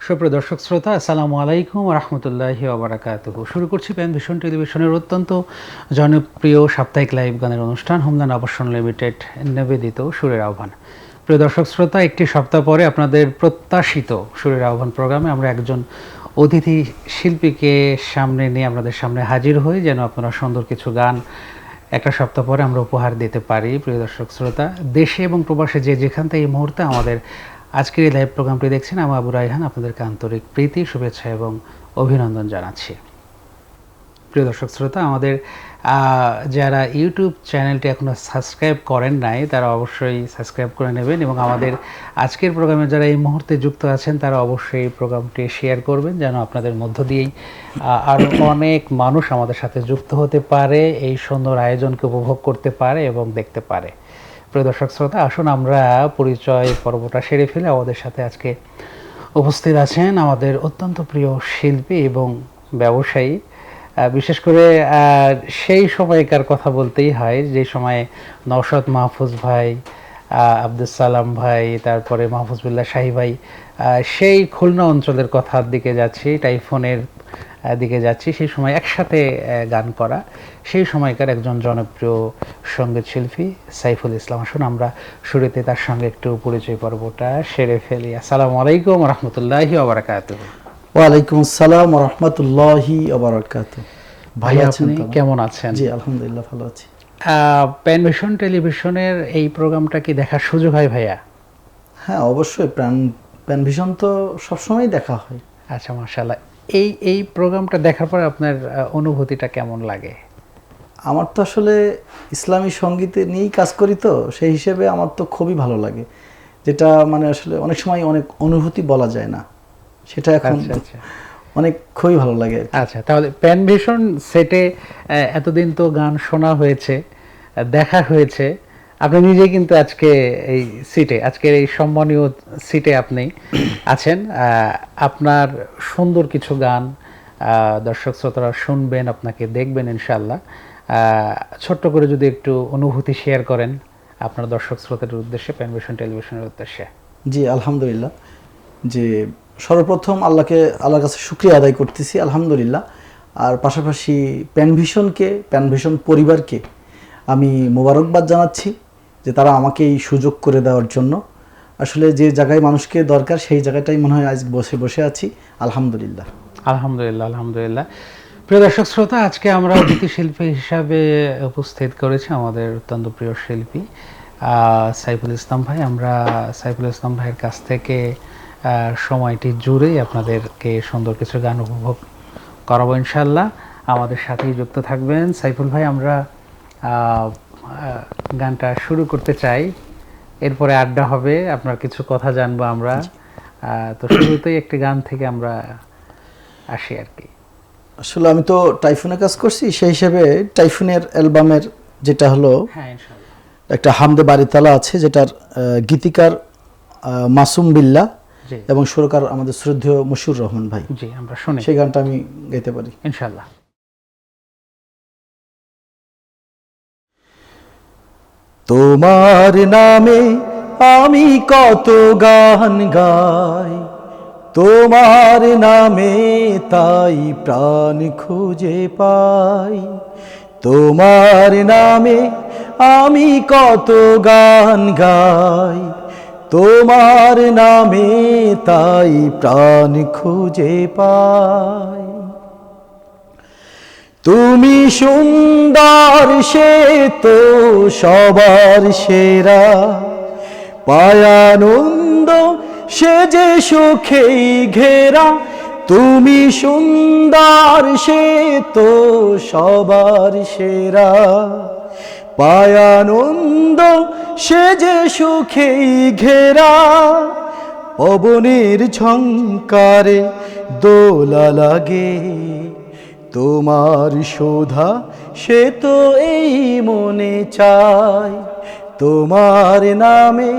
সুপ্রিয় দর্শক শ্রোতা, আসসালামু আলাইকুম ওয়া রাহমাতুল্লাহি ওয়া বারাকাতুহু। শুরু করছি প্যান ভিশন টেলিভিশনের অত্যন্ত জনপ্রিয় সাপ্তাহিক লাইভ গানের অনুষ্ঠান হোমল্যান্ড আবাসন লিমিটেড নিবেদিত সুরের আহ্বান। প্রিয় দর্শক শ্রোতা, একটি সপ্তাহ পরে আপনাদের প্রত্যাশিত সুরের আহ্বান প্রোগ্রামে আমরা একজন অতিথি শিল্পীকে সামনে নিয়ে আপনাদের সামনে হাজির হই, যেন আপনারা সুন্দর কিছু গান একটা সপ্তাহ পরে আমরা উপহার দিতে পারি। প্রিয় দর্শক শ্রোতা, দেশে এবং প্রবাসে যে যেখান থেকে এই মুহূর্তে আমাদের আজকের এই লাইভ প্রোগ্রামটি দেখছেন, আমি আবু রায়হান আপনাদেরকে আন্তরিক প্রীতি, শুভেচ্ছা এবং অভিনন্দন জানাচ্ছি। প্রিয় দর্শক শ্রোতা, আমাদের যারা ইউটিউব চ্যানেলটি এখনও সাবস্ক্রাইব করেন নাই তারা অবশ্যই সাবস্ক্রাইব করে নেবেন, এবং আমাদের আজকের প্রোগ্রামে যারা এই মুহূর্তে যুক্ত আছেন তারা অবশ্যই এই প্রোগ্রামটি শেয়ার করবেন, যেন আপনাদের মধ্য দিয়েই আরও অনেক মানুষ আমাদের সাথে যুক্ত হতে পারে, এই সুন্দর আয়োজনকে উপভোগ করতে পারে এবং দেখতে পারে। প্রিয় দর্শক শ্রোতা, আসুন আমরা পরিচয় পর্বটা সেরে ফেলে আমাদের সাথে আজকে উপস্থিত আছেন আমাদের অত্যন্ত প্রিয় শিল্পী এবং ব্যবসায়ী। বিশেষ করে সেই সময়কার কথা বলতেই হয় যে সময়ে নওশাদ মাহফুজ ভাই, আব্দুল সালাম ভাই, তারপরে মাহফুজ বিল্লাহ শাহী ভাই, সেই খুলনা অঞ্চলের কথার দিকে যাচ্ছি, টাইফোনের দিকে যাচ্ছি, সেই সময় একসাথে গান করা সেই সময়কার একজন জনপ্রিয় সঙ্গীত শিল্পী সাইফুল ইসলাম। আসুন আমরা শুরুতে তার সঙ্গে একটু পরিচয় পর্বটা সেরে ফেলি। আসসালামু আলাইকুম ওয়া রাহমাতুল্লাহি ওয়া বারাকাতুহু। ওয়ালাইকুম আসসালাম ওয়া রাহমাতুল্লাহি ওয়া বারাকাতুহু। ভাই, আপনি কেমন আছেন? জি আলহামদুলিল্লাহ, ভালো আছি। প্যান ভিশন টেলিভিশনের এই প্রোগ্রামটা কি দেখার সুযোগ হয় ভাইয়া? হ্যাঁ, অবশ্যই প্যান ভিশন তো সবসময় দেখা হয়। আচ্ছা, মাশাআল্লাহ। এই প্রোগ্রামটা দেখার পর আপনার অনুভূতিটা কেমন লাগে? আমার তো আসলে ইসলামী সঙ্গীতে নিয়েই কাজ করি, তো সেই হিসেবে আমার তো খুবই ভালো লাগে, যেটা মানে আসলে অনেক সময় অনেক অনুভূতি বলা যায় না, সেটা এখন অনেক খুবই ভালো লাগে। আচ্ছা, তাহলে প্যান ভিশন সেটে এতদিন তো গান শোনা হয়েছে, দেখা হয়েছে, আপনি নিজে কিন্তু আজকে এই সিটে, আজকের এই সম্মানীয় সিটে আপনি আছেন। আপনার সুন্দর কিছু গান দর্শক শ্রোতারা শুনবেন, আপনাকে দেখবেন ইনশাআল্লাহ। ছোট্ট করে যদি একটু অনুভূতি শেয়ার করেন আপনার দর্শক শ্রোতাদের উদ্দেশ্যে, প্যান ভিশন টেলিভিশনের উদ্দেশ্যে। জি আলহামদুলিল্লাহ, যে সর্বপ্রথম আল্লাহর কাছে শুকরিয়া আদায় করতেছি আলহামদুলিল্লাহ, আর পাশাপাশি প্যান ভিশন পরিবারকে আমি মোবারকবাদ জানাচ্ছি যে তারা আমাকে এই সুযোগ করে দেওয়ার জন্য। আসলে যে জায়গায় মানুষকে দরকার সেই জায়গাটাই মনে হয় আজ বসে আছি, আলহামদুলিল্লাহ। আলহামদুলিল্লাহ, আলহামদুলিল্লাহ। প্রিয় দর্শক শ্রোতা, আজকে আমরা অতিথি শিল্পী হিসাবে উপস্থিত করেছি আমাদের অত্যন্ত প্রিয় শিল্পী সাইফুল ইসলাম ভাই। আমরা সাইফুল ইসলাম ভাইয়ের কাছ থেকে সময়টি জুড়েই আপনাদেরকে সুন্দর কিছু গান উপভোগ করাবো ইনশাল্লাহ। আমাদের সাথেই যুক্ত থাকবেন সাইফুল ভাই। আমরা গানটা শুরু করতে চাই, এরপরে আড্ডা হবে, আপনার কিছু কথা জানবো আমরা। তো শুরুতেই একটি গান থেকে আমরা আসি আর কি। আসলে আমি তো টাইফুনে কাজ করছি, সেই হিসেবে টাইফুনের অ্যালবামের যেটা হলো একটা হামদে বাড়িতালা আছে, যেটার গীতিকার মাসুম বিল্লাহ এবং সুরকার আমাদের শ্রদ্ধেয় মশিউর রহমান ভাই। জি, আমরা শুনি, সেই গানটা আমি গাইতে পারি ইনশাআল্লাহ। তোমার নামে আমি কত গান গাই, তোমার নামে তাই প্রাণ খুঁজে পাই। তোমার নামে আমি কত গান গাই, তোমার নামে তাই প্রাণ খুঁজে পাই। তুমি সুন্দর, সে তো সবার সেরা, পায় আনন্দ সে যে সুখেই ঘেরা। তুমি সুন্দর, সে তো সবার সেরা, পায় আনন্দ সে যে সুখেই ঘেরা। পবনের ঝংকারে দোলা লাগে, তোমার শোধা সে তো এই মনে চায়। তোমার নামে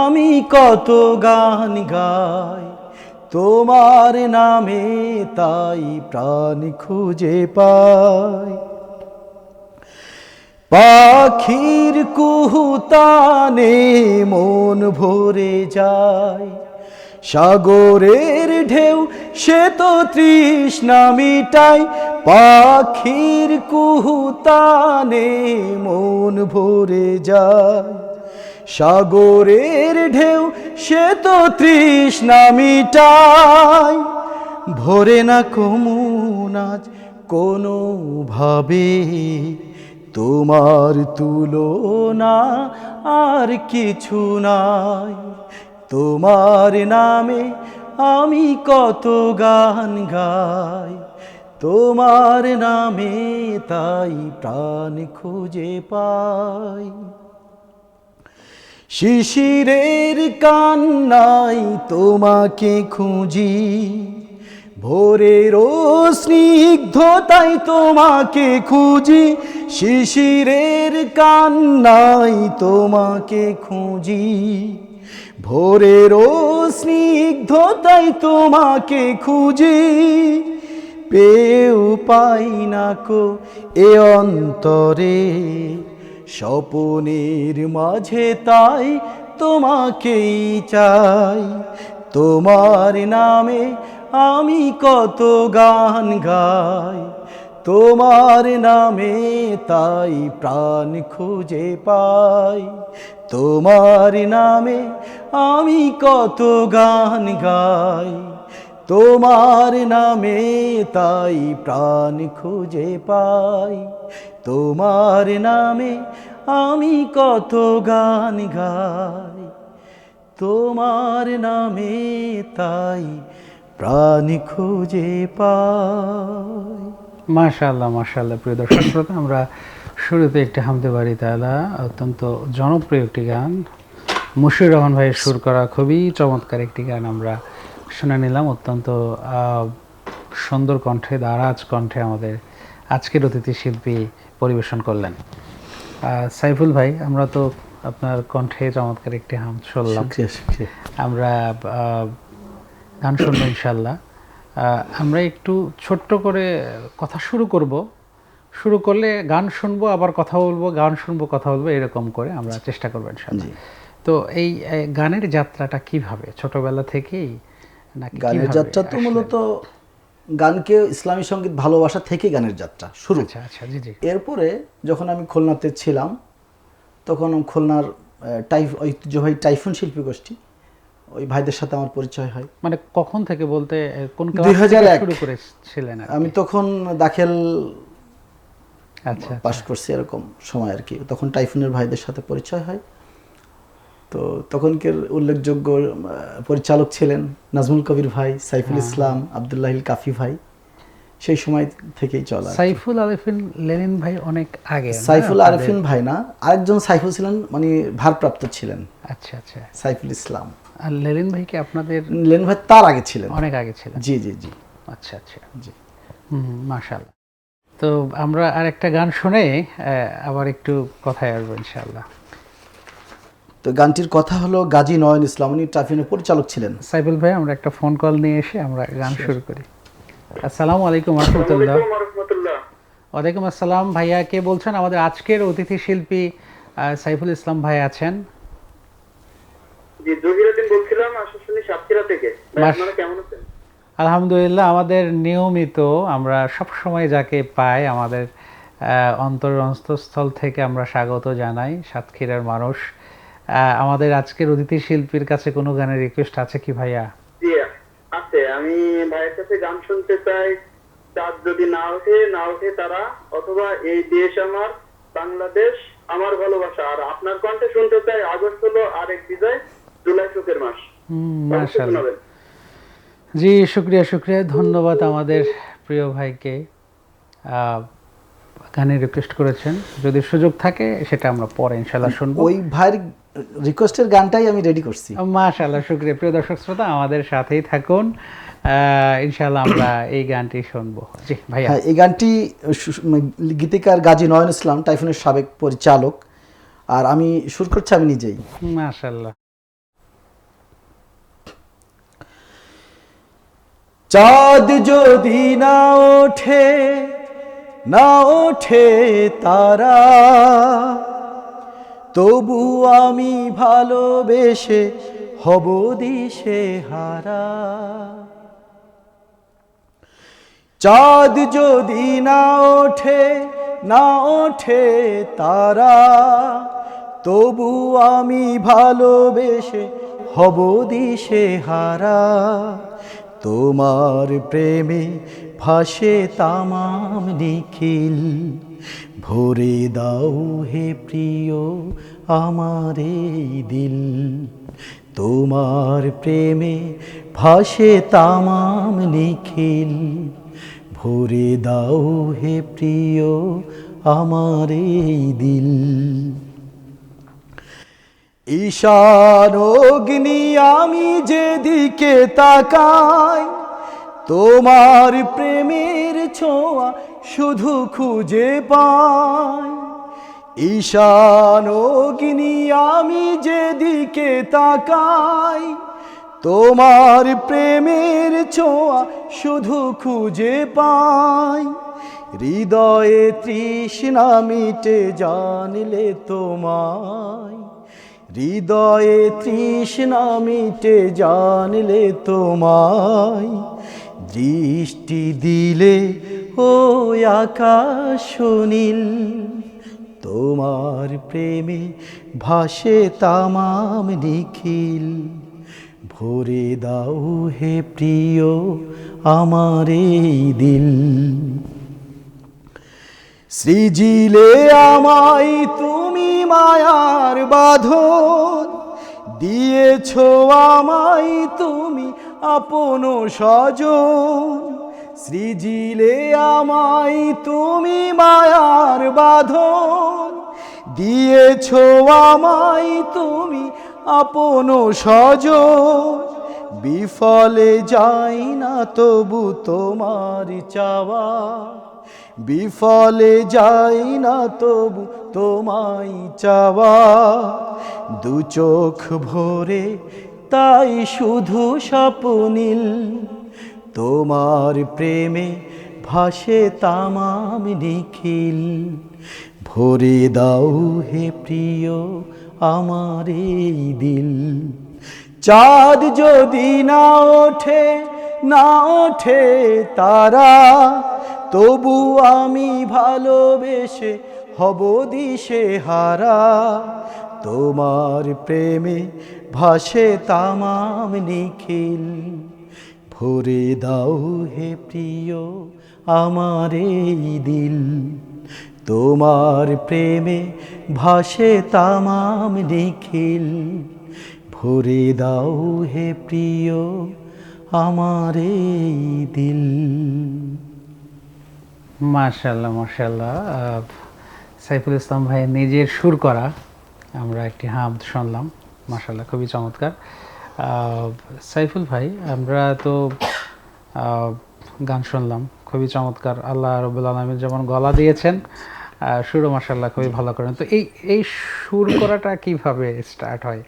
আমি কত গান গাই, তোমার নামে তাই প্রাণ খুঁজে পাই। পাখির কুহুতানে মন ভরে যায়, সাগরের ঢেউ সে তো তৃষ্ণা মিটায়, পাখির কুহুতানে মন ভরে যায়। সাগরের ঢেউ সে তো তৃষ্ণা মিটায়, ভরে না কমন আজ কোনো ভাবে, তোমার তুলনা আর কিছু নাই। তোমার নামে আমি কত গান গাই, তোমার নামে তাই প্রাণ খুঁজে পাই। শিশিরের কান্নাই তোমাকে খুঁজি, ভোরের স্নিগ্ধতাই তোমাকে খুঁজি। শিশিরের কান্নাই তোমাকে খুঁজি, ভোরের স্নিগ্ধতাই তোমাকে খুঁজি। পেয়েও পাই না কো এ অন্তরে, স্বপনের মাঝে তাই তোমাকেই চাই। তোমার নামে আমি কত গান গাই, তোমার নামে তাই প্রাণ খুঁজে পাই। তোমার নামে আমি কত গান গাই, তোমার নামে তাই প্রাণ খুঁজে পাই। তোমার নামে আমি কত গান গাই, তোমার নামে তাই প্রাণ খুঁজে পাই। মাশাআল্লাহ মাশাআল্লাহ। প্রিয় দর্শক শ্রোতা, আমরা শুরুতে একটি হামদে বাড়ি তাআলা অত্যন্ত জনপ্রিয় একটি গান, মুশিউর রহমান ভাইয়ের সুর করা খুবই চমৎকার একটি গান আমরা শুনে নিলাম। অত্যন্ত সুন্দর কণ্ঠে, দারাজ কণ্ঠে আমাদের আজকের অতিথি শিল্পী পরিবেশন করলেন। সাইফুল ভাই, আমরা তো আপনার কণ্ঠে চমৎকার একটি হামদ শুনলাম, আমরা গান শুনবো ইনশাল্লাহ। আমরা একটু ছোট্ট করে কথা শুরু করব, শুরু করলে গান শুনবো আবার কথা বলবো, গান শুনবো কথা বলবো, এরকম করে আমরা চেষ্টা করবো ইনশাল্লাহ। তো এই গানের যাত্রাটা কিভাবে, ছোটবেলা থেকেই নাকি গানের যাত্রা তো মূলত গানকে ইসলামী সঙ্গীত ভালোবাসা থেকে গানের যাত্রা শুরু। আচ্ছা আচ্ছা, জি জি। এরপরে যখন আমি খুলনাতে ছিলাম, তখন খুলনার ঐতিহ্যবাহী টাইফুন শিল্পী গোষ্ঠী, ওই ভাইদের সাথে আমার পরিচয় হয়। মানে কখন থেকে বলতে কোন ক্লাস 2001 থেকে শুরু করেছিলেন? আমি তখন দাখিল আচ্ছা পাশ করছি এরকম সময় আর কি। তখন টাইফুনের ভাইদের সাথে পরিচয় হয়। তো তখনকার উল্লেখযোগ্য পরিচালক ছিলেন নাজমুল কবির ভাই, সাইফুল ইসলাম, আব্দুল্লাহিল কাফি ভাই। সেই সময় থেকেই চলা। সাইফুল আরিফিন লেনিন ভাই অনেক আগে। সাইফুল আরিফিন ভাই না, আরেকজন সাইফুল ছিলেন, মানে ভারপ্রাপ্ত ছিলেন। আচ্ছা আচ্ছা। সাইফুল ইসলাম। আর লেনিন ভাই কি আপনাদের? লেনিন ভাই তার আগে ছিলেন, অনেক আগে ছিলেন। জি জি জি। আচ্ছা আচ্ছা, জি। মাশাআল্লাহ। তো আমরা আরেকটা গান শুনে আবার একটু কথায় আসবো ইনশাআল্লাহ। তো গানটির কথা হলো গাজী নয়ন ইসলাম, উনি টাইফুনের পরিচালক ছিলেন। সাইফুল ভাই, আমরা একটা ফোন কল নিয়ে এসে আমরা গান শুরু করি। আসসালামু আলাইকুম ওয়া রাহমাতুল্লাহ। ওয়ালাইকুম আসসালাম। ভাইয়া কে বলছেন? আমাদের আজকের অতিথি শিল্পী সাইফুল ইসলাম ভাই আছেন। জি, জহিরুদ্দিন বলছিলাম আশুশুনি সাতক্ষীরা থেকে। ভাই আপনারা কেমন আছেন? আলহামদুলিল্লাহ, আমাদের নিয়মিত আমরা সব সময় যাকে পাই আমাদের অন্তরের অন্তঃস্থল থেকে আমরা স্বাগত জানাই সাতক্ষীরার মানুষ। আমাদের আজকের অতিথি শিল্পীর কাছে কোনো গানের রিকোয়েস্ট আছে কি ভাইয়া? জি আছে, আমি ভাইয়ের কাছে গান শুনতে চাই। চাঁদ যদি না ওঠে তারা, অথবা এই দেশ আমার বাংলাদেশ আমার ভালোবাসা। আর আপনার কণ্ঠে শুনতে চাই আগস্ট হলো আরেক বিজয়, জুলাই শোকের মাস। মাশাআল্লাহ। জি, শুকরিয়া শুকরিয়া, ধন্যবাদ আমাদের প্রিয় ভাইকে। গানের রিকোয়েস্ট করেছেন, যদি সুযোগ থাকে সেটা আমরা পরে ইনশাআল্লাহ শুনবো। ওই ভাইয়ের রিকোয়েস্টের গানটাই আমি রেডি করছি। মাশাআল্লাহ, শুকরিয়া। প্রিয় দর্শক শ্রোতা, আমাদের সাথেই থাকুন, ইনশাআল্লাহ আমরা এই গানটি শুনবো। জি ভাইয়া। হ্যাঁ, এই গানটি গীতিকার গাজী নয়ন ইসলাম, টাইফুনের সাবেক পরিচালক, আর আমি সুর করছি আমি নিজেই। মাশাআল্লাহ। চাঁদ যদি না ওঠে তারা, তবু আমি ভালোবেসে হব দিশে হারা। চাঁদ যদি না ওঠে, না ওঠে তারা, তবু আমি ভালোবেসে হব দিশে হারা। তোমার প্রেমে ভাসে তামাম নিখিল, ভরে দাও হে প্রিয় আমার এই দিল। তোমার প্রেমে ভাসে তামাম নিখিল, ভরে দাও হে প্রিয় আমার এই দিল। ঈশান অগ্নি আমি যেদিকে তাকাই, তোমার প্রেমের ছোঁয়া শুধু খুঁজে পাই। ঈশান অগ্নি আমি যেদিকে তাকাই, তোমার প্রেমের ছোঁয়া শুধু খুঁজে পাই। হৃদয়ে তৃষ্ণা মিটে জানলে তোমায়, হৃদয়ে তৃষ্ণা মিটে জানলে তোমায়। দৃষ্টি দিলে ও আকাশ নীল, তোমার প্রেমে ভাসে তামাম নিখিল, ভরে দাও হে প্রিয় আমার এই দিল। সৃজিলে আমায় তুমি মায়ার বাঁধন, দিয়েছো আমায় তুমি আপন স্বজন। সৃজিলে আমায় তুমি মায়ার বাঁধন, দিয়েছো আমায় তুমি আপন স্বজন। বিফলে যাই না তবু তোমার চাওয়া, বিফলে যাই না তবু তোমায় চাওয়া। দু চোখ ভরে তাই শুধু স্বপ্নিল, তোমার প্রেমে ভাসে তামাম নিখিল, ভরে দাও হে প্রিয় আমার এই দিল। চাঁদ যদি না ওঠে, না ওঠে তারা, তবু আমি ভালোবেসে হব দিশে হারা। তোমার প্রেমে ভাসে তামাম নিখিল, ভরে দাও হে প্রিয় আমার এই দিল। তোমার প্রেমে ভাসে তামাম নিখিল, ভরে দাও হে প্রিয় আমার এই দিল। মাশাআল্লাহ মাশাআল্লাহ। সাইফুল ইসলাম ভাই নিজের সুর করা আমরা একটি হামদ শুনলাম, মাশাআল্লাহ খুবই চমৎকার। সাইফুল ভাই, আমরা তো গান শুনলাম, খুবই চমৎকার। আল্লাহ রাব্বুল আলামিন যেমন গলা দিয়েছেন, সুরও মাশাআল্লাহ খুবই ভালো করেন। তো এই সুর করাটা কিভাবে স্টার্ট হয়?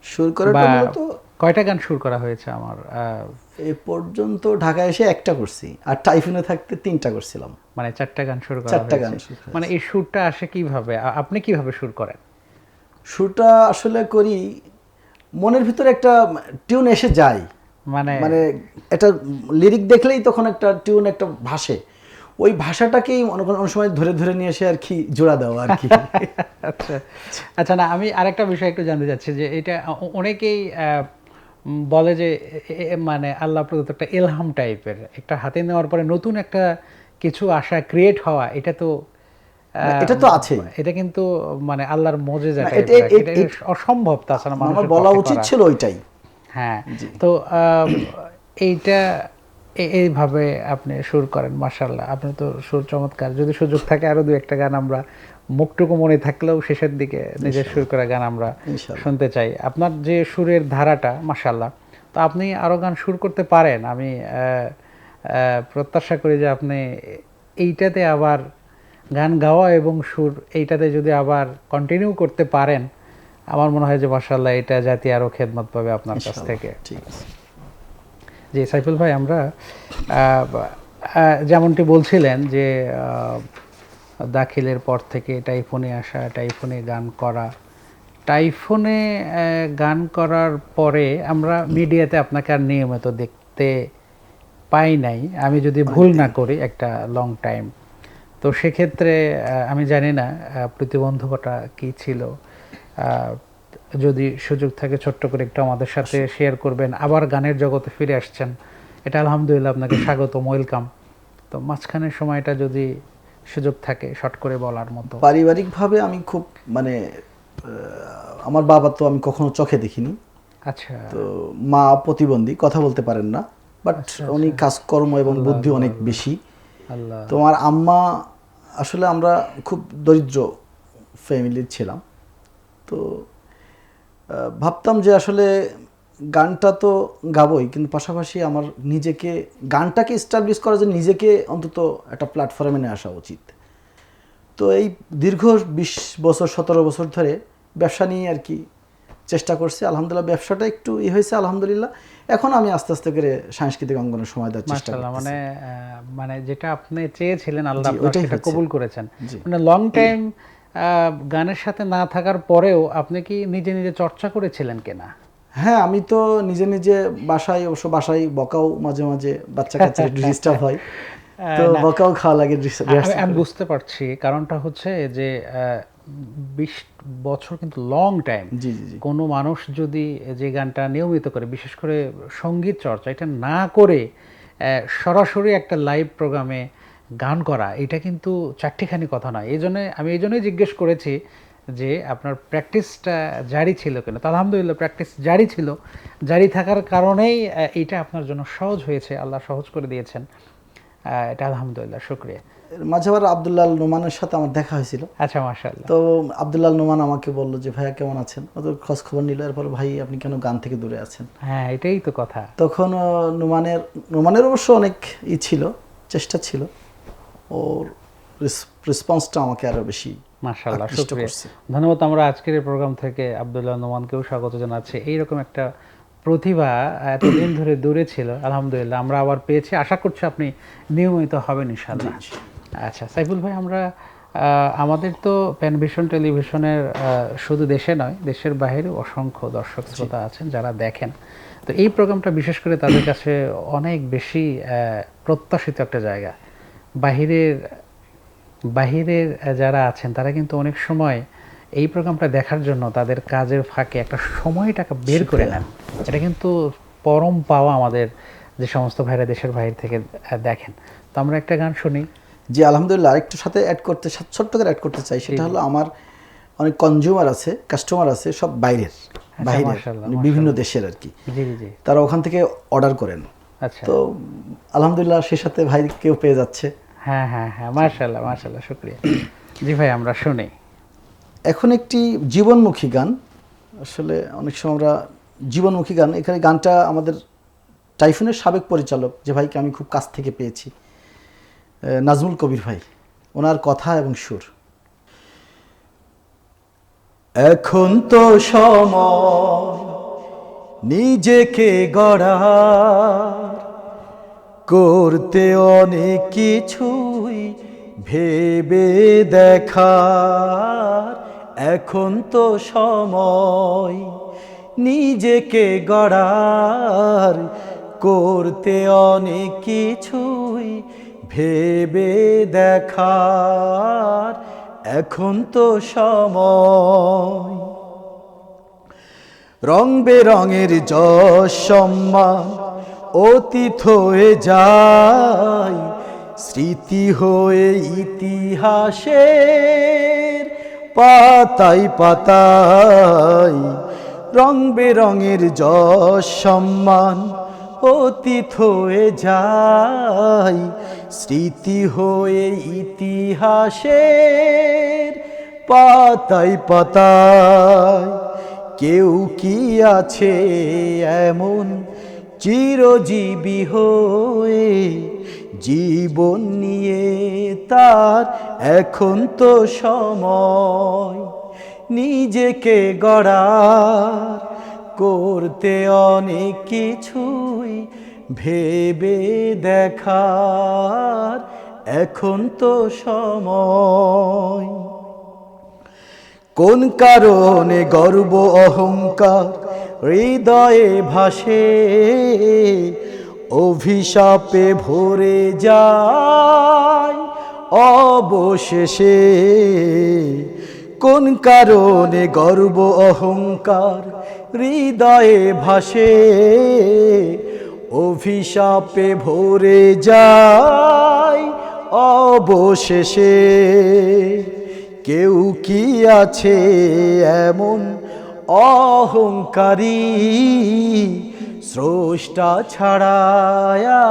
সুর করাটা মূলত কয়টা গান সুর করা হয়েছে আমার? এ পর্যন্ত ঢাকায় এসে একটা করছি, আর টাইফুনে থাকতে 3টা করছিলাম। মানে 4টা গান সুর করা 4টা গান হয়েছে। সুর করা মানে এই সুরটা আসে কিভাবে? আপনি কিভাবে সুর করেন? সুরটা আসলে করি, মনের ভিতরে একটা টিউন এসে যায়, মানে মানে একটা লিরিক দেখলেই তখন একটা টিউন একটা ভাসে, ওই ভাষাটাকেই অনেক সময় ধরে ধরে নিয়ে এসে আর কি জোড়া দেওয়া আর কি। আচ্ছা আচ্ছা, না আমি আরেকটা বিষয় একটু জানতে চাচ্ছি যে এটা অনেকেই বলে যে মানে আল্লাহ প্রদত্ত একটা ইলহাম টাইপের, একটা হাতে নেওয়ার পরে নতুন একটা কিছু আশা ক্রিয়েট হওয়া, এটা তো এটা তো আছে, এটা কিন্তু মানে আল্লাহর মুজিজা না, টাইপের, এটা এটা অসম্ভব, তাছাড়া আমার মানুষের বলা পক্ষে উচিত করা। ছিল ওইটাই। হ্যাঁ, তো এইটা এইভাবে আপনি সুর করেন, মাশাআল্লাহ আপনার তো সুর চমৎকার। যদি সুযোগ থাকে আরো দু একটা গান আমরা মুখটুকু মনে থাকলেও শেষের দিকে নিজের সুর করা গান আমরা শুনতে চাই। আপনার যে সুরের ধারাটা মাশাআল্লাহ, তো আপনি আরো গান সুর করতে পারেন। আমি প্রত্যাশা করি যে আপনি এইটাতে আবার গান গাওয়া এবং সুর এইটাতে যদি আবার কন্টিনিউ করতে পারেন, আমার মনে হয় যে মাশাআল্লাহ এটা জাতি আরো খেদমত পাবে আপনার কাছ থেকে। ঠিক আছে। জি সাইফুল ভাই, আমরা যেমনটি বলছিলেন যে দাখিলের পর থেকে টাইফুনে আসা, টাইফুনে গান করা, টাইফুনে গান করার পরে আমরা মিডিয়াতে আপনাকে আর নিয়মিত দেখতে পাই নাই, আমি যদি ভুল না করি, একটা লং টাইম। তো সেক্ষেত্রে আমি জানি না প্রতিবন্ধকতা কি ছিল। যদি সুযোগ থাকে ছোট্ট করে একটু আমাদের সাথে শেয়ার করবেন। আবার গানের জগতে ফিরে আসছেন, এটা আলহামদুলিল্লাহ, আপনাকে স্বাগতম, ওয়েলকাম। তো মাঝখানের সময়টা যদি সুযোগ থাকে শর্ট করে বলার মতো। পারিবারিকভাবে আমি খুব মানে আমার বাবা তো আমি কখনো চোখে দেখিনি। আচ্ছা। তো মা প্রতিবন্ধী, কথা বলতে পারেন না, বাট উনি কাজকর্ম এবং বুদ্ধি অনেক বেশি। আল্লাহ। তো আমার আম্মা, আসলে আমরা খুব দরিদ্র ফ্যামিলির ছিলাম। তো ভাবতাম যে আসলে গানটা তো গাবই, কিন্তু পাশাপাশি আমার নিজেকে গানটাকে এস্টাবলিশ করার জন্য নিজেকে অন্তত একটা প্ল্যাটফর্মে নিয়ে আসা উচিত। তো এই দীর্ঘ 20 বছর 17 বছর ধরে ব্যবসা নিয়ে আর কি চেষ্টা করছি। আলহামদুলিল্লাহ ব্যবসাটা একটু হয়েছে আলহামদুলিল্লাহ। এখন আমি আস্তে আস্তে করে সাংস্কৃতিক অঙ্গনে সময় দেওয়ার চেষ্টা মাশাআল্লাহ, করতেছি। মানে যেটা আপনি চেয়েছিলেন আল্লাহ জি, আপনার ওটাই সেটা হচ্ছে। কবুল করেছেন। জি। মানে লং টাইম গানের সাথে না থাকার পরেও আপনি কি নিজে নিজে চর্চা করেছিলেন কিনা? হ্যাঁ, আমি তো নিজে নিজে বাসায়, অবশ্য বাসায় বকাও মাঝে মাঝে, বাচ্চা কাচ্চা একটু ডিস্টার্ব হয়, তো না, বকাও খাওয়া লাগে। আমি বুঝতে পারছি। কারণটা হচ্ছে যে 20 বছর কিন্তু লং টাইম। জি জি জি। কোনো মানুষ যদি যে গানটা নিয়মিত করে, বিশেষ করে সঙ্গীত চর্চা, এটা না করে সরাসরি একটা লাইভ প্রোগ্রামে গান করা, এটা কিন্তু চারটিখানি কথা নয়। আমি এই জন্যই জিজ্ঞেস করেছি যে আপনার প্র্যাকটিসটা জারি ছিল কিনা। তো আলহামদুলিল্লাহ প্র্যাকটিস জারি ছিল। জারি থাকার কারণেই এটা আপনার জন্য সহজ হয়েছে, আল্লাহ সহজ করে দিয়েছেন। এটা আলহামদুলিল্লাহ, শুকরিয়া। মাঝে আবার আব্দুল্লাহ নোমানের সাথে আমার দেখা হয়েছিল। আচ্ছা, মাশাআল্লাহ। তো আব্দুল্লাহ নোমান আমাকে বলল যে ভাইয়া কেমন আছেন, ওদের খোঁজ খবর নিল। এরপর ভাই আপনি কেন গান থেকে দূরে আছেন? হ্যাঁ, এটাই তো কথা। তখন নোমানের অবশ্য অনেক ছিল, চেষ্টা ছিল। ওর রেসপন্সটা আমাকে আরো বেশি মাশাআল্লাহ, আকৃষ্ট শুকরিয়া, করছে। ধন্যবাদ। আমরা আজকের এই প্রোগ্রাম থেকে আব্দুল্লাহ নোমানকেও স্বাগত জানাচ্ছি। এইরকম একটা প্রতিভা এতদিন ধরে দূরে ছিল, আলহামদুলিল্লাহ আমরা আবার পেয়েছি। আশা করছি আপনি নিয়মিত হবেন ইনশাআল্লাহ। আচ্ছা সাইফুল ভাই, আমরা আমাদের তো প্যানভিশন টেলিভিশনের শুধু দেশে নয়, দেশের বাইরেও অসংখ্য দর্শক শ্রোতা আছেন যারা দেখেন। তো এই প্রোগ্রামটা বিশেষ করে তাদের কাছে অনেক বেশি প্রত্যাশিত একটা জায়গা। বাহিরের যারা আছেন তারা কিন্তু অনেক সময় এই প্রোগ্রামটা দেখার জন্য তাদের কাজের ফাঁকে একটা সময়টাকে বের করে নেন। এটা কিন্তু পরম পাওয়া আমাদের, যে সমস্ত ভাইরা দেশের বাইরে থেকে দেখেন। তো আমরা একটা গান শুনি। জি আলহামদুলিল্লাহ। আরেকটু সাথে অ্যাড করতে, ছোট্ট করে অ্যাড করতে চাই। সেটা হলো আমার অনেক কনজিউমার আছে, কাস্টমার আছে, সব বাইরের, মাশাআল্লাহ, বিভিন্ন দেশের আর কি। জি জি। তারা ওখান থেকে অর্ডার করেন। আচ্ছা। তো আলহামদুলিল্লাহ সে সাথে ভাই কেউ পেয়ে যাচ্ছে। হ্যাঁ হ্যাঁ হ্যাঁ, মাশাআল্লাহ মাশাআল্লাহ, শুকরিয়া। জি ভাই, আমরা শুনি। এখন একটি জীবনমুখী গান, আসলে অনেক সময় আমরা জীবনমুখী গান, এখানে গানটা আমাদের টাইফুনের সাবেক পরিচালক, যে ভাইকে আমি খুব কাছ থেকে পেয়েছি, নাজমুল কবির ভাই, ওনার কথা এবং সুর। এখন তো সময় নিজেকে গড়ার, করতে অনেক কিছুই ভেবে দেখার। এখন তো সময় নিজেকে গড়ার, করতে অনেক কিছুই ভেবে দেখার। এখন তো সময় রং বেরঙের যশ সম্মান অতীত হয়ে যায়, স্মৃতি হয়ে ইতিহাসের পাতায় পাতায়। রং বেরঙের যশ সম্মান অতীত হয়ে যায়, স্মৃতি হয়ে ইতিহাসের পাতায় পাতায়। কেউ কি আছে এমন চিরজীবী হয়ে, জীবন নিয়ে তার এখন তো সময় নিজেকে গড়ার, করতে অনেক কিছুই ভেবে দেখার। এখন তো সময় কোন কারণে গর্ব অহংকার হৃদয়ে ভাসে, অভিশাপে ভরে যায় অবশেষে। কোন কারণে গর্ব অহংকার হৃদয়ে ভাসে, অভিশাপে ভরে যায় অবশেষে। কেউ কি আছে এমন অহংকারী, স্রষ্টা ছাড়া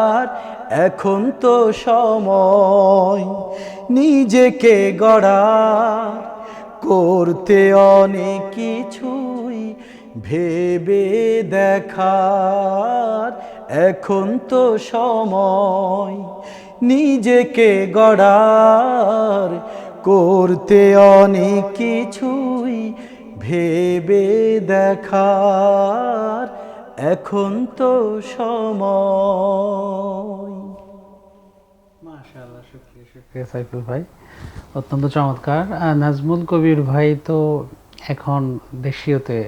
আর এখন তো সময় নিজেকে গড়ার, করতে অনেক কিছুই ভেবে দেখার। এখন তো সময় নিজেকে গড়ার, করতে অনেক কিছুই ভেবে দেখার। এখন তো সময়। মাশাআল্লাহ, শুকরিয়া সাইফুল ভাই, অত্যন্ত চমৎকার। নাজমুল কবির ভাই তো এখন দেশীয়তে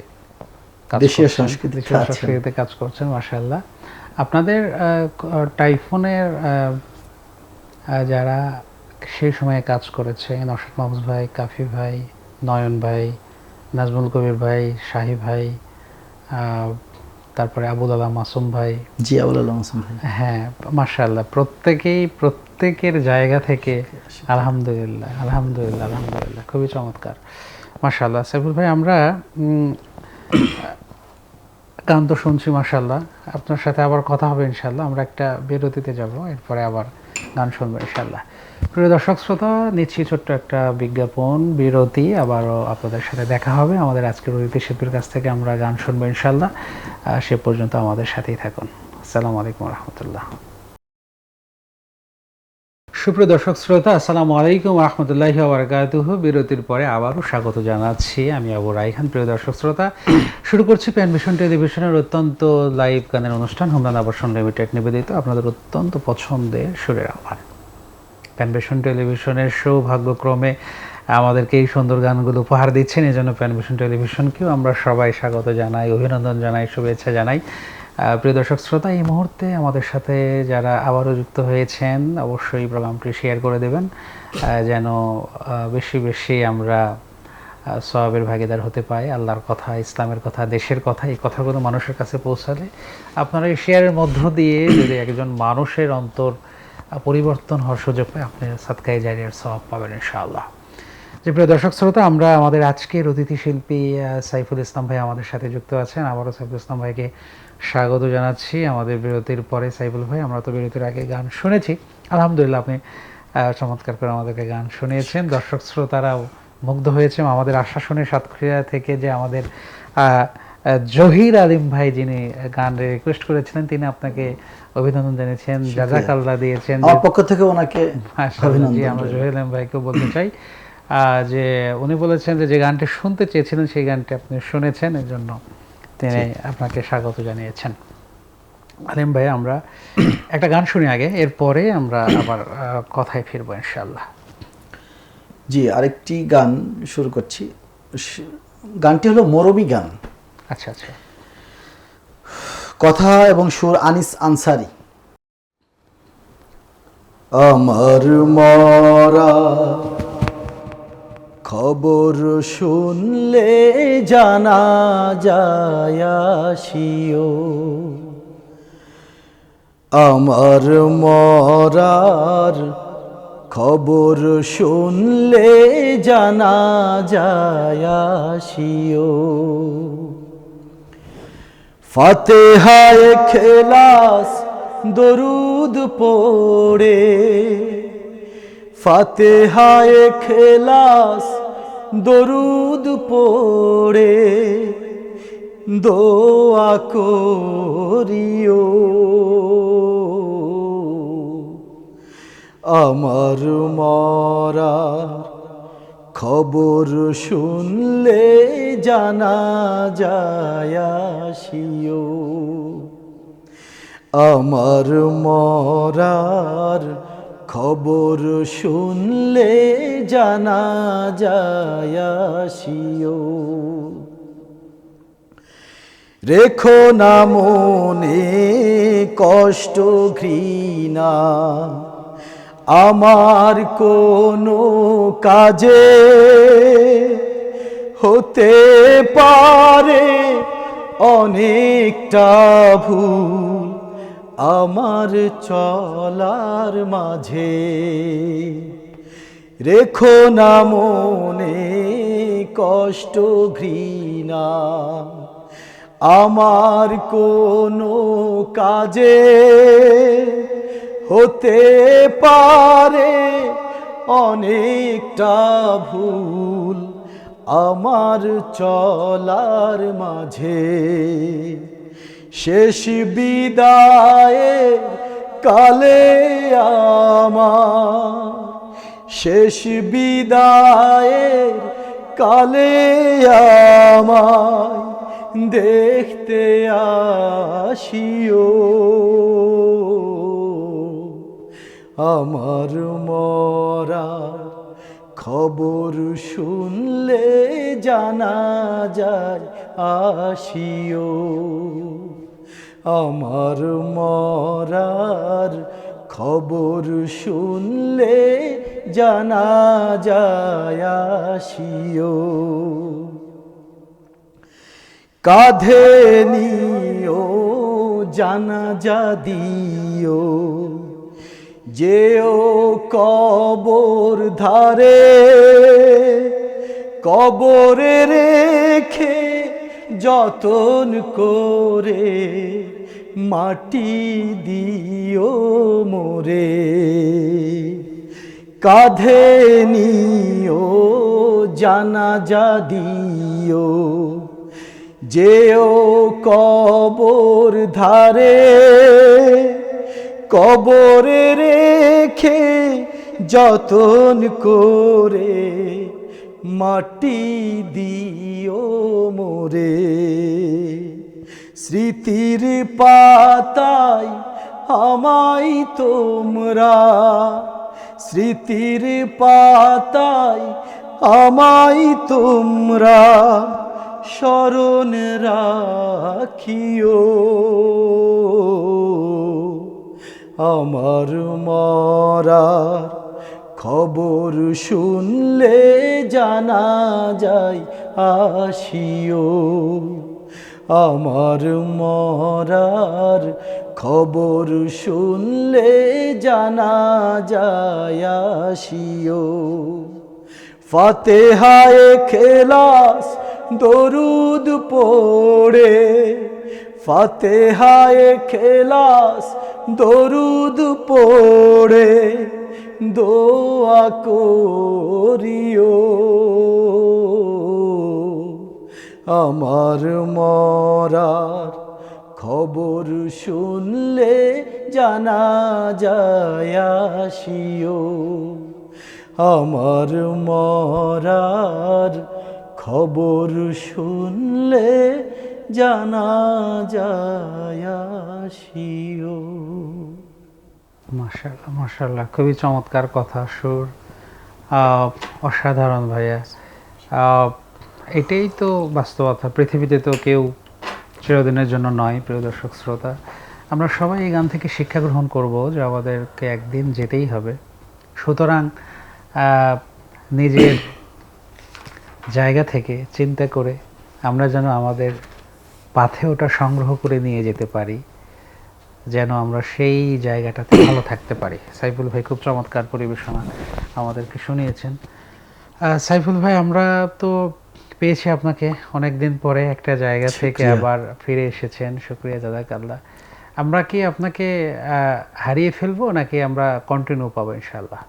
দেশীয় সংস্কৃতিতে কাজ করছেন, মাশাআল্লাহ। আপনাদের টাইফুনের যারা সেই সময়ে কাজ করেছে, নওশাদ মাহমুদ ভাই, কাফি ভাই, নয়ন ভাই, নাজমুল কবির ভাই, শাহী ভাই, তারপরে আবুল আলাম মাসুম ভাই। জি, আবুল আলাম মাসুম ভাই। হ্যাঁ, মাশাআল্লাহ, প্রত্যেকের জায়গা থেকে আলহামদুলিল্লাহ আলহামদুলিল্লাহ আলহামদুলিল্লাহ, খুবই চমৎকার, মাশাআল্লাহ। সাইফুল ভাই, আমরা গান তো শুনছি, মাশাআল্লাহ। আপনার সাথে আবার কথা হবে ইনশাআল্লাহ। আমরা একটা বিরতিতে যাব, এরপরে আবার গান শুনবো ইনশাআল্লাহ। প্রিয় দর্শক শ্রোতা, নিচ্ছি ছোট্ট একটা বিজ্ঞাপন বিরতি, আবারও আপনাদের সাথে দেখা হবে। আমাদের আজকের অতিথি শিল্পীর কাছ থেকে আমরা গান শুনবো ইনশাআল্লাহ। সে পর্যন্ত আমাদের সাথেই থাকুন। আসসালামু আলাইকুম রহমতুল্লাহ। সুপ্রিয় দর্শক শ্রোতা, আসসালামু আলাইকুম রহমতুল্লাহি ওয়া বারাকাতুহু। বিরতির পরে আবারও স্বাগত জানাচ্ছি, আমি আবু রাইহান। প্রিয় দর্শক শ্রোতা, শুরু করছি প্যানভিশন টেলিভিশনের অত্যন্ত লাইভ গানের অনুষ্ঠান হোমল্যান্ড আবাসন লিমিটেড নিবেদিত আপনাদের অত্যন্ত পছন্দের সুরের আহ্বান। প্যানভিশন টেলিভিশনের সৌভাগ্যক্রমে আমাদেরকে এই সুন্দর গানগুলো উপহার দিচ্ছেন, এই জন্য প্যানভিশন টেলিভিশনকেও আমরা সবাই স্বাগত জানাই, অভিনন্দন জানাই, শুভেচ্ছা জানাই। প্রিয় দর্শক শ্রোতা, এই মুহূর্তে আমাদের সাথে যারা আবারও যুক্ত হয়েছেন, অবশ্যই প্রোগ্রামটি শেয়ার করে দেবেন, যেন বেশি বেশি আমরা সওয়াবের ভাগীদার হতে পাই। আল্লাহর কথা, ইসলামের কথা, দেশের কথা, এই কথাগুলো মানুষের কাছে পৌঁছালে আপনারা এই শেয়ারের মধ্য দিয়ে যদি একজন মানুষের অন্তর পরিবর্তন হওয়ার সুযোগ পায়, আপনি সাদকায়ে জারিয়ার সওয়াব পাবেন ইনশাআল্লাহ। যে প্রিয় দর্শক শ্রোতা, আমরা আমাদের আজকের অতিথি শিল্পী সাইফুল ইসলাম ভাই আমাদের সাথে যুক্ত আছেন। আবারও সাইফুল ইসলাম ভাইকে স্বাগত জানাচ্ছি আমাদের বিরতির পরে। সাইফুল ভাই, আমরা তো বিরতির আগে গান শুনেছি, আলহামদুলিল্লাহ আপনি চমৎকার করে আমাদেরকে গান শুনিয়েছেন। দর্শক শ্রোতারাও মুগ্ধ হয়েছে আমাদের আশা শুনে সাতক্ষীরা থেকে, যে আমাদের জহির আলিম ভাই যিনি গান রিকোয়েস্ট করেছিলেন, তিনি আপনাকে অভিনন্দন জানিয়েছেন, জাযাকাল্লাহ দিয়েছেন। আমার পক্ষ থেকে ওনাকে অভিনন্দন। আমরা জহির আলিম ভাইকেও বলতে চাই যে উনি বলেছেন যে গানটি শুনতে চেয়েছিলেন সেই গানটি আপনি শুনেছেন, এর জন্য তিনি আপনাকে স্বাগত জানিয়েছেন। আলিম ভাই, আমরা একটা গান শুনি আগে, এরপরে আমরা আবার কথায় ফিরবো ইনশাআল্লাহ। জি, আরেকটি গান শুরু করছি। গানটি হলো মরমী গান। আচ্ছা আচ্ছা। কথা এবং সুর আনিস আনসারি। আমার মরা খবর শুনলে জানা যায় আসিও, আমার মরার খবর শুনলে জানা যায় আসিও। ফাতেহায়ে খেলাস দরুদ পড়ে, ফাতেহায়ে খেলাস দরুদ পড়ে দোয়া করিও। আমার মরার খবর শুনলে জানা যায় আসিও, আমার মরার খবর শুনলে জানা যায় আসিও। রেখো না মনে কষ্ট ঘৃণা আমার কোনো কাজে হতে পারে অনেকটা ভুল আমার চলার মাঝে। রেখো না মনে কষ্ট ঘৃণা আমার কোনো কাজে হতে পারে অনেকটা ভুল আমার চলার মাঝে। শেষ বিদায়ের কালে আমার, শেষ বিদায়ের কালে আমায় দেখতে আসিও। আমার মরার খবর শুনলে জানা যায় আসিও। আমার মরার খবর শুনলে জানা যায় আসিও। কাঁধে নিও জানাজা দিও, যেও কবর ধারে, কবরে রেখে যতন করে মাটি দিও মোরে। কাঁধে নিও জানাজা দিও, যেও কবর ধারে, কবরে রেখে যতন করে মাটি দিও মোরে। স্মৃতির পাতায় আমায় তোমরা, স্মৃতির পাতায় আমায় তোমরা স্মরণ রাখিও। আমার মরার খবর শুনলে জানা যায় আসিও। আমার মরার খবর শুনলে জানা যায় আসিও। ফাতেহায়ে খেলাস দরুদ পড়ে, ফাতেহায়ে খেলাস দরুদ পড়ে দোয়া করিও। আমার মরার খবর শুনলে জানা যায় আসিও। আমার মরার খবর শুনলে জানা যায় আসিও। মাশাআল্লাহ মাশাআল্লাহ, খুবই চমৎকার কথা, সুর অসাধারণ ভাইয়া। এটাই তো বাস্তবতা, পৃথিবীতে তো কেউ চিরদিনের জন্য নয়। প্রিয় দর্শক শ্রোতা, আমরা সবাই এই গান থেকে শিক্ষা গ্রহণ করব যে আমাদেরকে একদিন যেতেই হবে। সুতরাং নিজের জায়গা থেকে চিন্তা করে আমরা যেন আমাদের পাথে ওটা সংগ্রহ করে নিয়ে যেতে পারি, যেন আমরা সেই জায়গাটাতে ভালো থাকতে পারি। সাইফুল ভাই খুব চমৎকার পরিবেশনা আমাদেরকে শুনিয়েছেন। সাইফুল ভাই, আমরা তো পেয়েছি আপনাকে অনেক দিন পরে একটা জায়গা থেকে আবার ফিরে এসেছেন, শুকরিয়া জাযাকাল্লাহ। আমরা কি আপনাকে হারিয়ে ফেলবো নাকি আমরা কন্টিনিউ পাবো ইনশাআল্লাহ?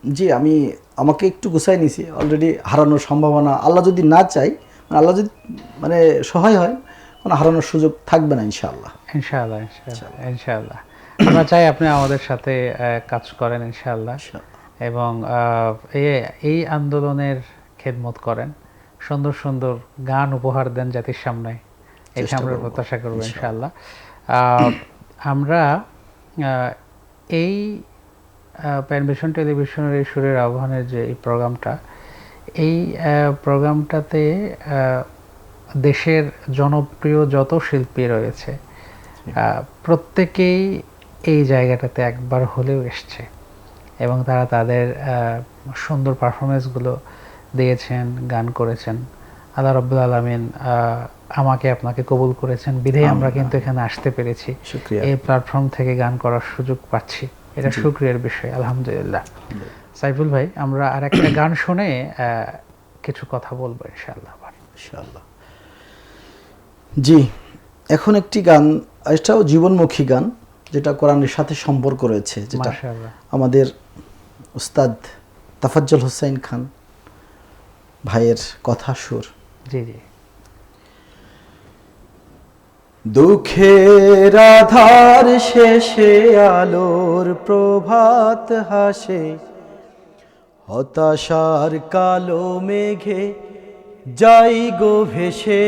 জি, আমাকে একটু গুছাই নিছি। অলরেডি হারানোর সম্ভাবনা, আল্লাহ যদি না চাই, আল্লাহ যদি মানে সহায় হয়, কোনো হারানোর সুযোগ থাকবে না ইনশাআল্লাহ। ইনশাআল্লাহ ইনশাআল্লাহ ইনশাআল্লাহ। আমরা চাই আপনি আমাদের সাথে কাজ করেন ইনশাআল্লাহ, এবং এই আন্দোলনের খেদমত করেন, সুন্দর সুন্দর গান উপহার দেন জাতির সামনে, এটা আমরা প্রত্যাশা করবো ইনশাআল্লাহ। আমরা এই প্যানভিশন টেলিভিশনের এই সুরের আহ্বানের যে এই প্রোগ্রামটা, এই প্রোগ্রামটাতে দেশের জনপ্রিয় যত শিল্পী রয়েছে প্রত্যেকেই এই জায়গাটাতে একবার হলেও এসছে এবং তারা তাদের সুন্দর পারফরমেন্সগুলো দিয়েছেন, গান করেছেন। আল্লাহ রাব্বুল আলামিন আমাকে আপনাকে কবুল করেছেন বিধায় আমরা কিন্তু এখানে আসতে পেরেছি, শুকরিয়া। এই প্ল্যাটফর্ম থেকে গান করার সুযোগ পাচ্ছি, এটা শুকরিয়ার বিষয়, আলহামদুলিল্লাহ। সাইফুল ভাই, আমরা আর একটা গান শুনে কিছু কথা বলবো ইনশাআল্লাহ। ইনশাআল্লাহ। জি, এখন একটি গান, এটাও জীবনমুখী গান, যেটা কোরআনের সাথে সম্পর্ক রয়েছে, যেটা মাশাআল্লাহ আমাদের উস্তাদ তাফাজ্জল হোসেন খান ভাইয়ের কথা সুর। জি জি। দুঃখের আধার শেষে আলোর প্রভাত হাসে, হতাশার কালো মেঘে যাই গো ভেসে,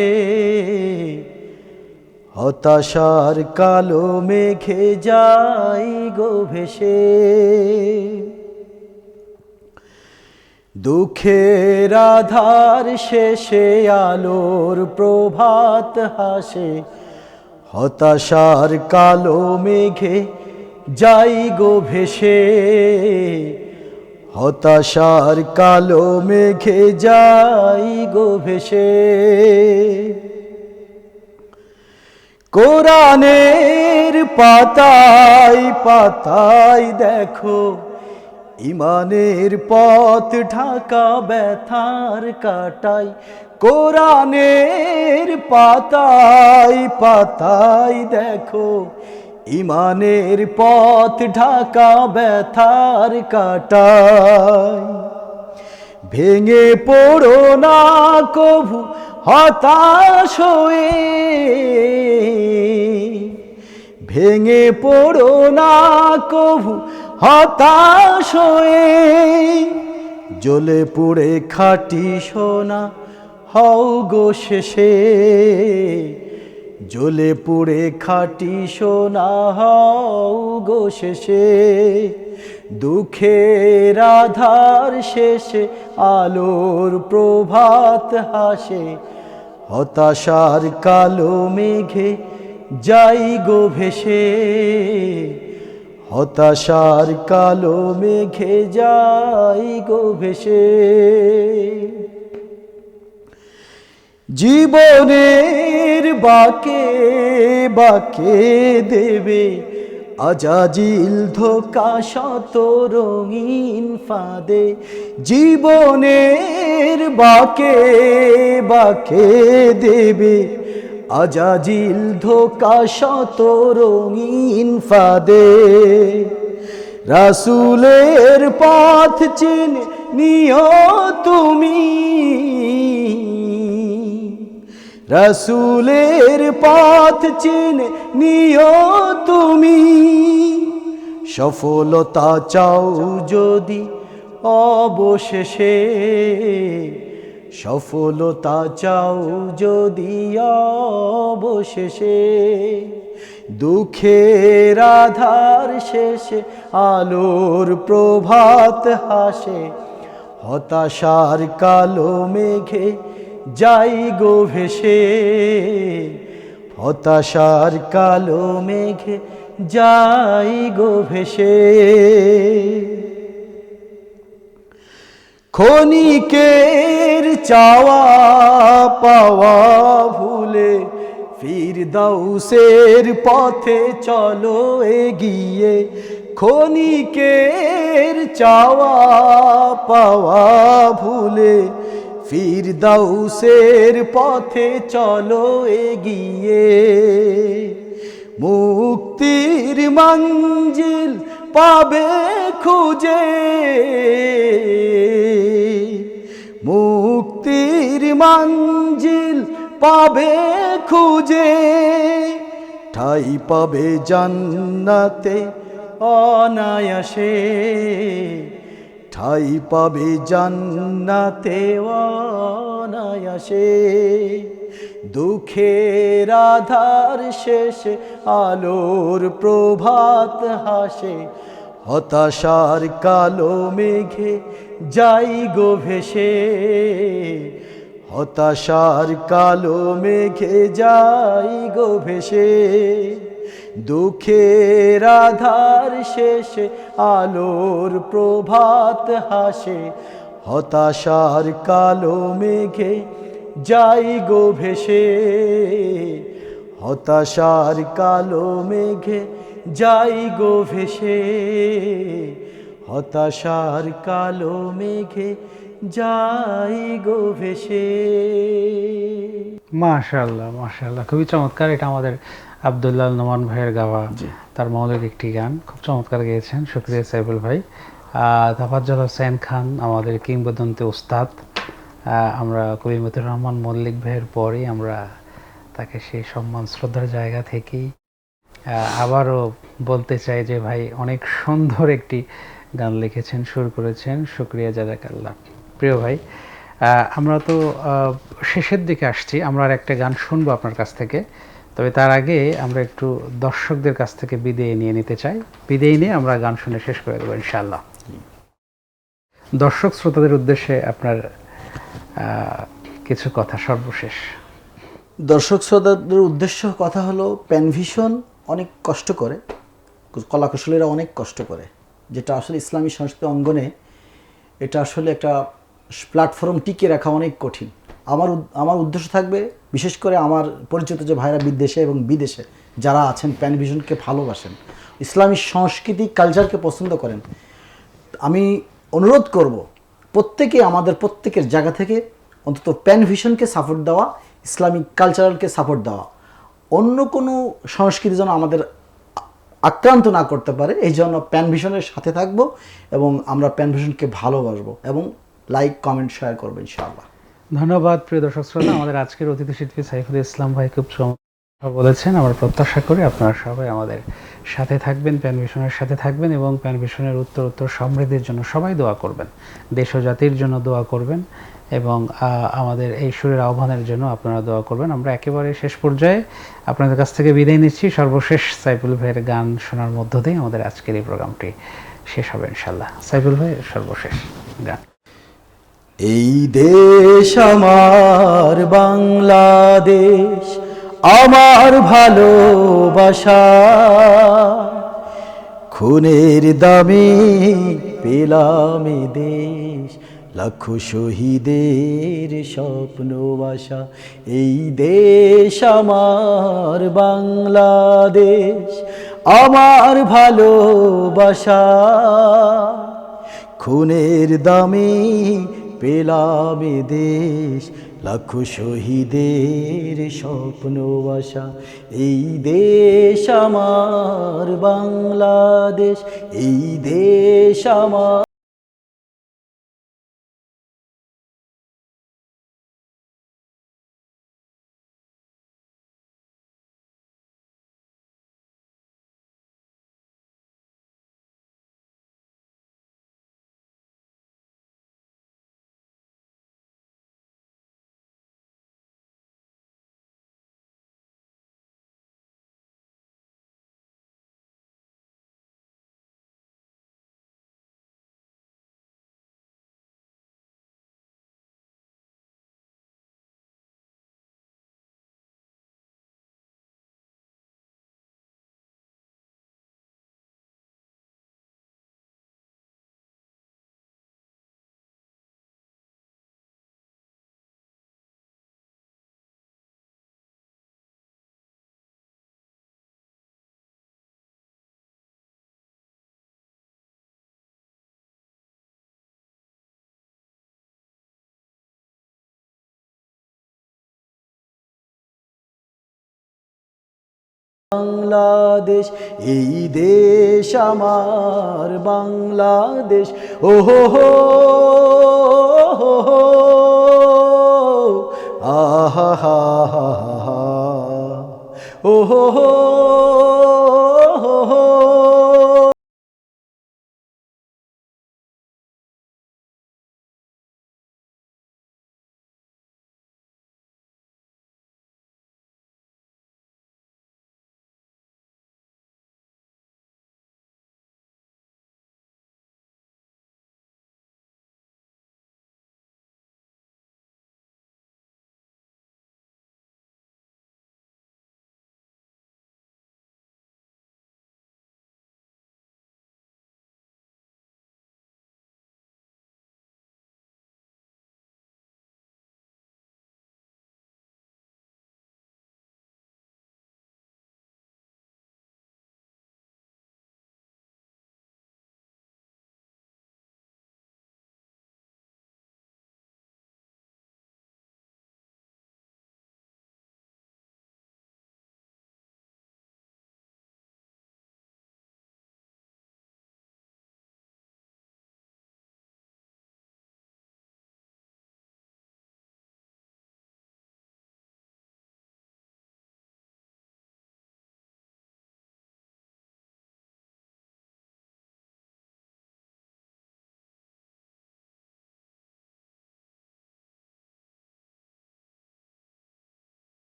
হতাশার কালো মেঘে যাই গো ভেসে। দুঃখের আধার শেষে আলোর প্রভাত হাসে, হতাশার কালো মেঘে যাই গো ভেসে, হতাশার কালো মেঘে যাই গো ভেসে। কোরআনের পাতায় পাতায় দেখো ইমানের পথ ঢাকা ব্যথার কাটাই, কোরআনের পাতায় পাতায় দেখো ইমানের পথ ঢাকা ব্যথার কাটাই। ভেঙে পড়ো না কভু হতাশ হয়ে, ভেঙে পড়ো না কভু হতাশ হয়ে, জ্বলে পুড়ে খাঁটি সোনা হও গো শেষে, জ্বলে পুড়ে খাঁটি সোনা হও গো শেষে। দুঃখের আধার শেষে আলোর প্রভাত হাসে, হতাশার কালো মেঘে যাই গো ভেসে, হতাশার কালো মেঘে যাই গো ভেসে। জীবনের বাকে বাকে দেবে আজাজিল ধোকা শত রঙিন ফাঁদে, জীবনের বাকে বাকে দেবে আজাজিল ধোকা শত রঙিন ফাঁদে। রাসূলের পথ চিনে নিও তুমি, রাসূলের পথ চিনে নিও তুমি, সফলতা চাও যদি অবশেষে, সফলতা চাও যদি অবশেষে। দুঃখের আধার শেষে আলোর প্রভাত হাসে, হতাশার কালো মেঘে যাই গো ভেসে, হতাশার কালো মেঘে যাই গো ভেসে। ক্ষণিকের চাওয়া পাওয়া ভুলে ফিরদাউসের পথে চলো এগিয়ে, ক্ষণিকের চাওয়া পাওয়া ভুলে ফিরদাউসের পথে চলো এগিয়ে। মুক্তির মঞ্জিল পাবে খুঁজে, মুক্তির মঞ্জিল পাবে খুঁজে, ঠাই পাবে জান্নাতে অনায়াসে, ঠাই পাবে জান্নাতে অনায়াসে। দুঃখের আধার শেষে আলোর প্রভাত হাসে, হতাশার কালো মেঘে যাই গো ভেসে, হতাশার কালো মেঘে যাই গো ভেসে, দুঃখের আধার শেষে আলোর প্রভাত হাসে। হতাশার কালো মেঘে যাই গো ভেসে, হতাশার কালো মেঘে যাই গো ভেসে, হতাশার কালো মেঘে যাই গো ভেসে। মাশাআল্লাহ, মাশাআল্লাহ, খুবই চমৎকার। এটা আমাদের আব্দুল্লাহ নোমান ভাইয়ের গাওয়া জি। তার মৌলিক একটি গান, খুব চমৎকার গেয়েছেন, শুক্রিয়া সাইফুল ভাই। তাফাজ্জল হোসেন খান আমাদের কিংবদন্তি উস্তাদ, আমরা কবি মতিউর রহমান মল্লিক ভাইয়ের পরে আমরা তাকে সেই সম্মান শ্রদ্ধার জায়গা থেকেই আবারও বলতে চাই যে ভাই অনেক সুন্দর একটি গান লিখেছেন, সুর করেছেন, শুক্রিয়া জাযাকাল্লাহ। প্রিয় ভাই, আমরা তো শেষের দিকে আসছি, আমরা আর একটা গান শুনবো আপনার কাছ থেকে। তবে তার আগে আমরা একটু দর্শকদের কাছ থেকে বিদায় নিয়ে নিতে চাই, বিদায় নিয়ে আমরা গান শুনে শেষ করে দেবো ইনশাআল্লাহ। দর্শক শ্রোতাদের উদ্দেশ্যে আপনার কিছু কথা সর্বশেষ। দর্শক শ্রোতাদের উদ্দেশ্য কথা হলো, প্যানভিশন অনেক কষ্ট করে, কলাকুশলীরা অনেক কষ্ট করে, যেটা আসলে ইসলামী সংস্কৃতি অঙ্গনে এটা আসলে একটা প্ল্যাটফর্ম টিকিয়ে রাখা অনেক কঠিন। আমার উদ্দেশ্য থাকবে, বিশেষ করে আমার পরিচিত যে ভাইরা বিদেশে এবং বিদেশে যারা আছেন, প্যানভিশনকে ভালোবাসেন, ইসলামী সংস্কৃতি কালচারকে পছন্দ করেন, আমি অনুরোধ করব প্রত্যেকে আমাদের প্রত্যেকের জায়গা থেকে অন্তত প্যানভিশনকে সাপোর্ট দেওয়া, ইসলামিক কালচারালকে সাপোর্ট দেওয়া। অন্য কোনো সংস্কৃতি যেন আমাদের আক্রান্ত না করতে পারে, এই জন্য প্যানভিশনের সাথে থাকব এবং আমরা প্যানভিশনকে ভালোবাসবো এবং লাইক, কমেন্ট, শেয়ার করবো ইনশাআল্লাহ। ধন্যবাদ প্রিয় দর্শক শ্রোতা। আমাদের আজকের অতিথি শিল্পী সাইফুল ইসলাম ভাই খুব চমৎকার বলেছেন। আমরা প্রত্যাশা করি আপনারা সবাই আমাদের সাথে থাকবেন, প্যানভিশনের সাথে থাকবেন এবং প্যানভিশনের উত্তর সমৃদ্ধির জন্য সবাই দোয়া করবেন, দেশ ও জাতির জন্য দোয়া করবেন এবং আমাদের এই সুরের আহ্বানের জন্য আপনারা দোয়া করবেন। আমরা একেবারে শেষ পর্যায়ে আপনাদের কাছ থেকে বিদায় নিচ্ছি। সর্বশেষ সাইফুল ভাইয়ের গান শোনার মধ্য দিয়ে আমাদের আজকের এই প্রোগ্রামটি শেষ হবে ইনশাআল্লাহ। সাইফুল ভাই, সর্বশেষ গান। এই দেশ আমার বাংলাদেশ, আমার ভালোবাসা, খুনের দামে পেলাম এ দেশ, লাখো শহীদের স্বপ্ন বাসা। এই দেশ আমার বাংলাদেশ, আমার ভালোবাসা, খুনের দামে পেলাম এ দেশ, লাখো শহীদের স্বপ্ন বাসা। এই দেশ আমার বাংলাদেশ, এই দেশ আমার বাংলাদেশ, এই দেশ আমার বাংলাদেশ। ও হো হো, আহা হা হা হা, ও হো হো।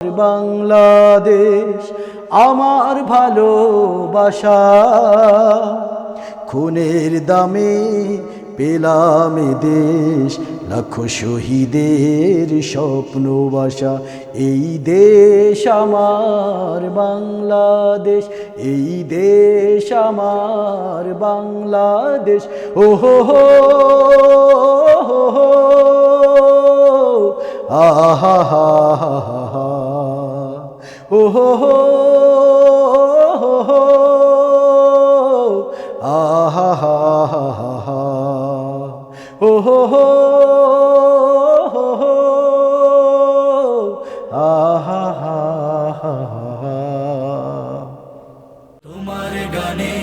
বাংলাদেশ আমার ভালোবাসা, খুনের দামে পেলাম এ দেশ, লাখো শহীদের স্বপ্ন বাসা। এই দেশ আমার বাংলাদেশ, এই দেশ আমার বাংলাদেশ। ও হো হো হো হো, আহা হা হা হা, ও হো হো হো হো, আহা হা হা হা, ও হো হো হো হো, আহা হা হা হা। তোমার গানে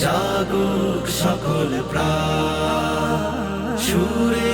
জাগুক সকল প্রাণ, সুরে